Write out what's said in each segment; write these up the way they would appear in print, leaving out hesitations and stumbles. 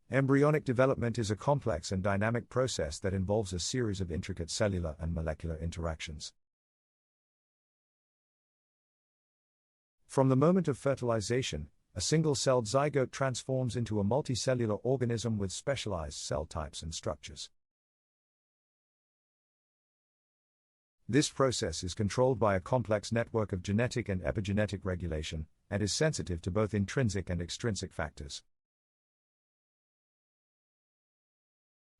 Embryonic development is a complex and dynamic process that involves a series of intricate cellular and molecular interactions. From the moment of fertilization, a single-celled zygote transforms into a multicellular organism with specialized cell types and structures. This process is controlled by a complex network of genetic and epigenetic regulation, and is sensitive to both intrinsic and extrinsic factors.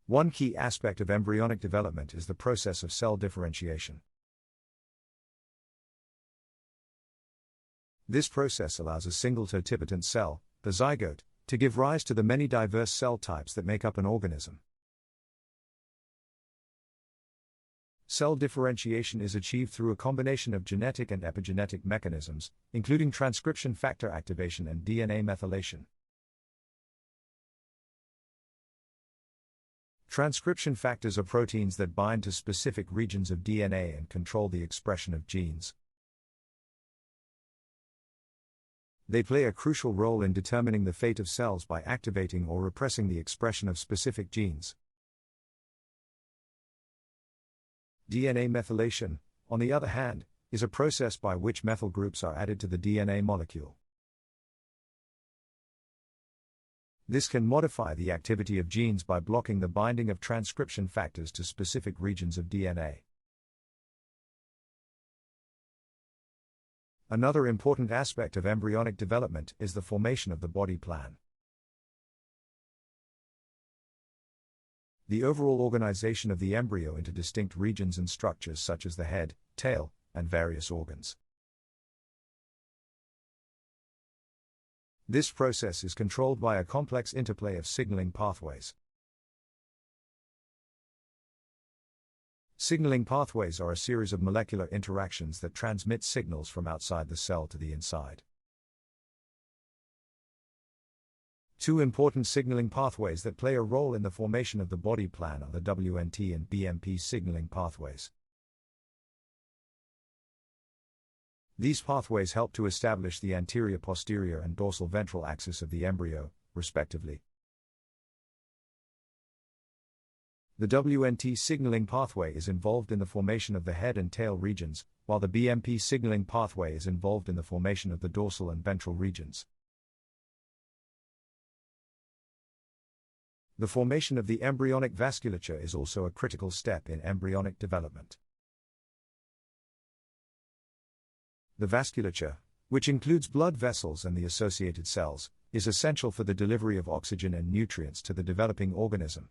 One key aspect of embryonic development is the process of cell differentiation. This process allows a single totipotent cell, the zygote, to give rise to the many diverse cell types that make up an organism. Cell differentiation is achieved through a combination of genetic and epigenetic mechanisms, including transcription factor activation and DNA methylation. Transcription factors are proteins that bind to specific regions of DNA and control the expression of genes. They play a crucial role in determining the fate of cells by activating or repressing the expression of specific genes. DNA methylation, on the other hand, is a process by which methyl groups are added to the DNA molecule. This can modify the activity of genes by blocking the binding of transcription factors to specific regions of DNA. Another important aspect of embryonic development is the formation of the body plan. The overall organization of the embryo into distinct regions and structures such as the head, tail, and various organs. This process is controlled by a complex interplay of signaling pathways. Signaling pathways are a series of molecular interactions that transmit signals from outside the cell to the inside. Two important signaling pathways that play a role in the formation of the body plan are the WNT and BMP signaling pathways. These pathways help to establish the anterior, posterior, and dorsal ventral axis of the embryo, respectively. The WNT signaling pathway is involved in the formation of the head and tail regions, while the BMP signaling pathway is involved in the formation of the dorsal and ventral regions. The formation of the embryonic vasculature is also a critical step in embryonic development. The vasculature, which includes blood vessels and the associated cells, is essential for the delivery of oxygen and nutrients to the developing organism.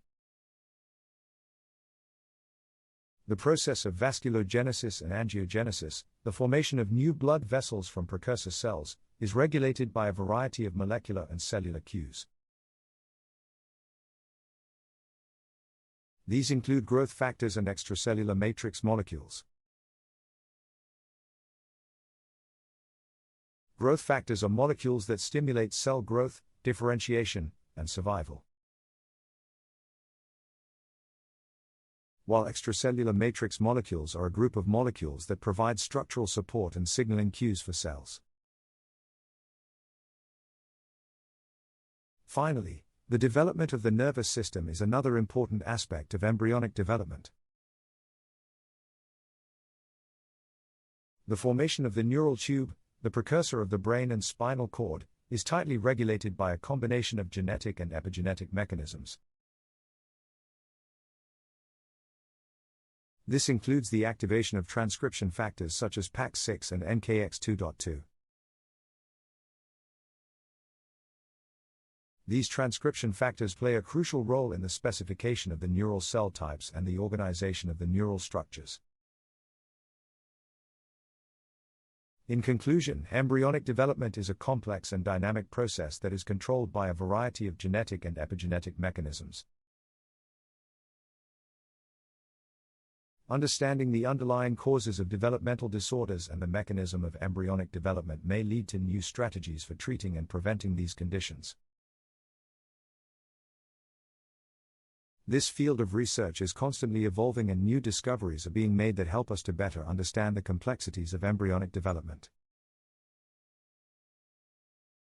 The process of vasculogenesis and angiogenesis, the formation of new blood vessels from precursor cells, is regulated by a variety of molecular and cellular cues. These include growth factors and extracellular matrix molecules. Growth factors are molecules that stimulate cell growth, differentiation, and survival. While extracellular matrix molecules are a group of molecules that provide structural support and signaling cues for cells. Finally, the development of the nervous system is another important aspect of embryonic development. The formation of the neural tube, the precursor of the brain and spinal cord, is tightly regulated by a combination of genetic and epigenetic mechanisms. This includes the activation of transcription factors such as PAX6 and NKX2.2. These transcription factors play a crucial role in the specification of the neural cell types and the organization of the neural structures. In conclusion, embryonic development is a complex and dynamic process that is controlled by a variety of genetic and epigenetic mechanisms. Understanding the underlying causes of developmental disorders and the mechanism of embryonic development may lead to new strategies for treating and preventing these conditions. This field of research is constantly evolving and new discoveries are being made that help us to better understand the complexities of embryonic development.